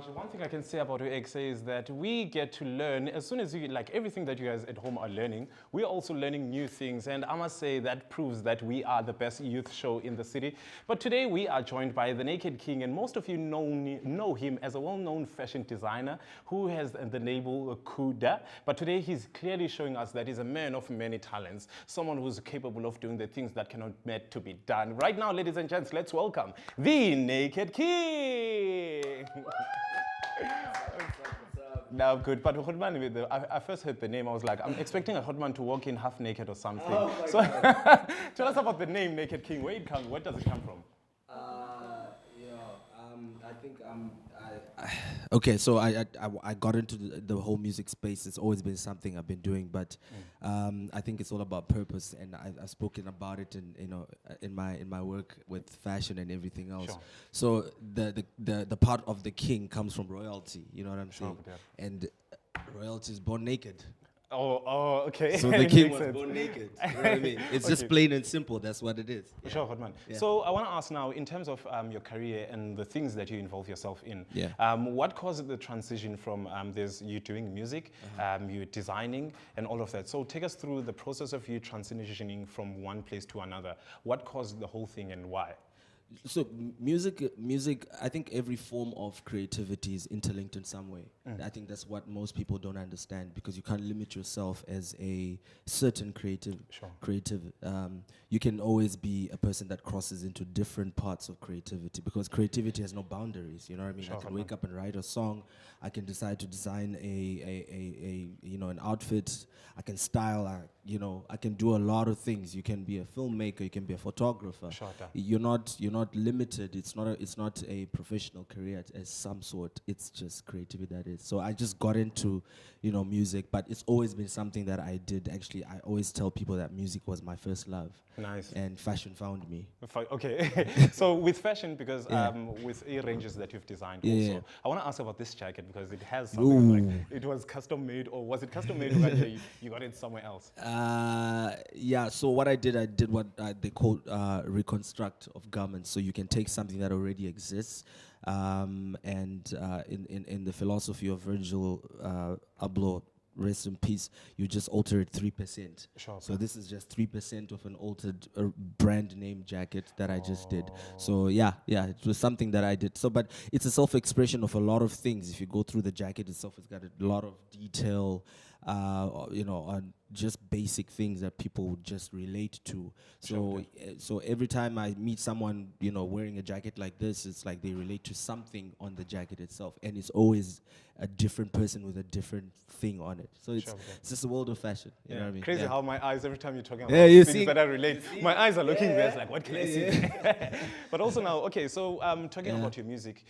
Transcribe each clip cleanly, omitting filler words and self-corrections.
one thing I can say about EKSE is that we get to learn as soon as you, like everything that you guys at home are learning, we're also learning new things. And I must say that proves that we are the best youth show in the city. But today we are joined by the Nakxd King, and most of you know him as a well-known fashion designer who has the label Kuda. But today he's clearly showing us that he's a man of many talents, someone who's capable of doing the things that cannot meant to be done. Right now, ladies and gents, let's welcome the Nakxd King. No, good. But Hotman, I first heard the name. I was like, I'm expecting a Hotman to walk in half naked or something. Oh so, tell us about the name Nakxd King. Where it comes? Where does it come from? I think okay. So I got into the whole music space. It's always been something I've been doing, but I think it's all about purpose, and I've spoken about it in my work with fashion and everything else. Sure. So the part of the king comes from royalty. You know what I'm saying? Yeah. And royalty is born naked. Oh, okay. So the king was born naked. You know what I mean? It's just plain and simple. That's what it is. Yeah. Sure, Hotman. Yeah. So I want to ask now, in terms of your career and the things that you involve yourself in, what caused the transition from you doing music, you designing, and all of that? So take us through the process of you transitioning from one place to another. What caused the whole thing and why? So music, I think every form of creativity is interlinked in some way. I think that's what most people don't understand, because you can't limit yourself as a certain creative. You can always be a person that crosses into different parts of creativity, because creativity has no boundaries. You know what I mean? I can wake up and write a song. I can decide to design an outfit. I can style. I can do a lot of things. You can be a filmmaker. You can be a photographer. You're not limited. It's not a professional career as some sort. It's just creativity that is. So I just got into music, but it's always been something that I did. Actually, I always tell people that music was my first love. Nice. And fashion found me. Okay. So with fashion, because with ear-ranges that you've designed also, I want to ask about this jacket, because it has something like, it was custom made, or was it custom made or you got it somewhere else? So what I did what they call reconstruct of garments. So you can take something that already exists, and in the philosophy of Virgil Abloh, rest in peace, you just alter it 3%. Sure. So this is just 3% of an altered brand name jacket that I just did. So yeah, it was something that I did. So, but it's a self-expression of a lot of things. If you go through the jacket itself, it's got a lot of detail, on just basic things that people would just relate to. So, so every time I meet someone, wearing a jacket like this, it's like they relate to something on the jacket itself, and it's always a different person with a different thing on it. So it's just a world of fashion. You know what I mean? Crazy how my eyes, every time you're talking about things that I relate, my eyes are looking there. It's like, what can I see? But also now, so talking about your music,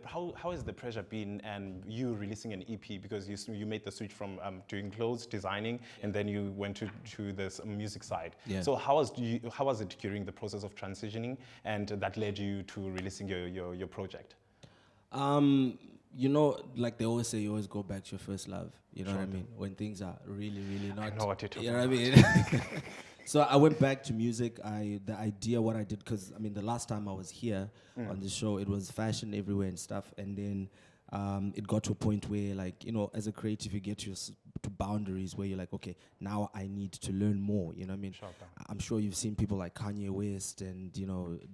how has the pressure been, and you releasing an EP, because you made the switch from doing clothes, designing, and then you went to this music side. Yeah. So how was it during the process of transitioning, and that led you to releasing your project? Like they always say, you always go back to your first love. You know what I mean? When things are really, really not. I know what you're talking about. You know what I mean? So I went back to music. The idea, what I did, because the last time I was here on the show, it was fashion everywhere and stuff, and then it got to a point where, as a creative, you get to boundaries where you're like, okay, now I need to learn more. You know what I mean? I'm sure you've seen people like Kanye West and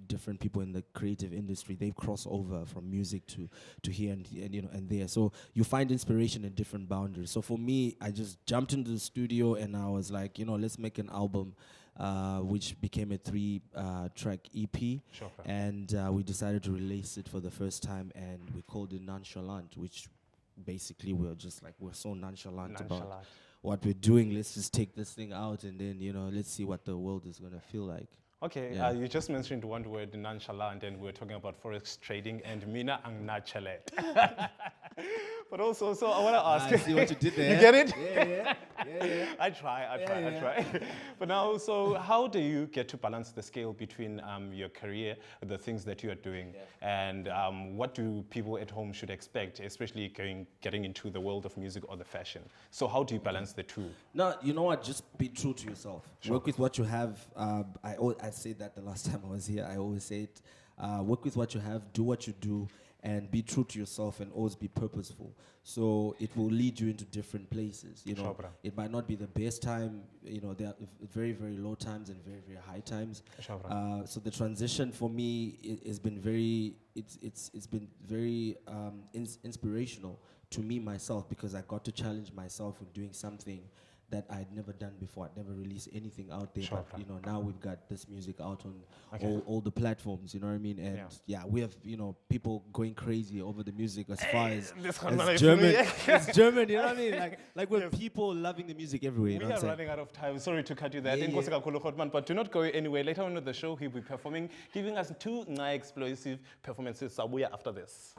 different people in the creative industry. They cross over from music to here and there. So you find inspiration in different boundaries. So for me, I just jumped into the studio and I was like, let's make an album. Which became a 3-track EP, and we decided to release it for the first time, and we called it Nonchalant, which basically we're so nonchalant about what we're doing. Let's just take this thing out, and then let's see what the world is gonna feel like. Okay, you just mentioned one word, nonchalant, and we're talking about forex trading, and mina ang nonchalant. But also, so I want to ask. I see what you did there. You get it? Yeah. I try. But now, so how do you get to balance the scale between your career, the things that you are doing, and what do people at home should expect, especially getting into the world of music or the fashion? So how do you balance the two? No, you know what? Just be true to yourself. Work with what you have. I said that the last time I was here. I always say it. Work with what you have. Do what you do. and be true to yourself and always be purposeful. So it will lead you into different places. You know, Sure, bro. it might not be the best time. You know, there are very, very low times and very, very high times. Sure, bro. So the transition for me has been very, it's been very inspirational to me myself, because I got to challenge myself with doing something that I'd never done before. I'd never released anything out there, Sure, but bro. you know, now we've got this music out on Okay. all the platforms, you know what I mean? And yeah, we have, you know, people going crazy over the music as far as, this one man as is German, me. as German, you know what I mean? Like with people loving the music everywhere, you We know what are I'm saying? running out of time. Sorry to cut you there. Yeah, Inkosi yeah. kakhulu, Khotman, but do not go anywhere. Later on in the show, he'll be performing, giving us 2 explosive performances. Sabuya after this.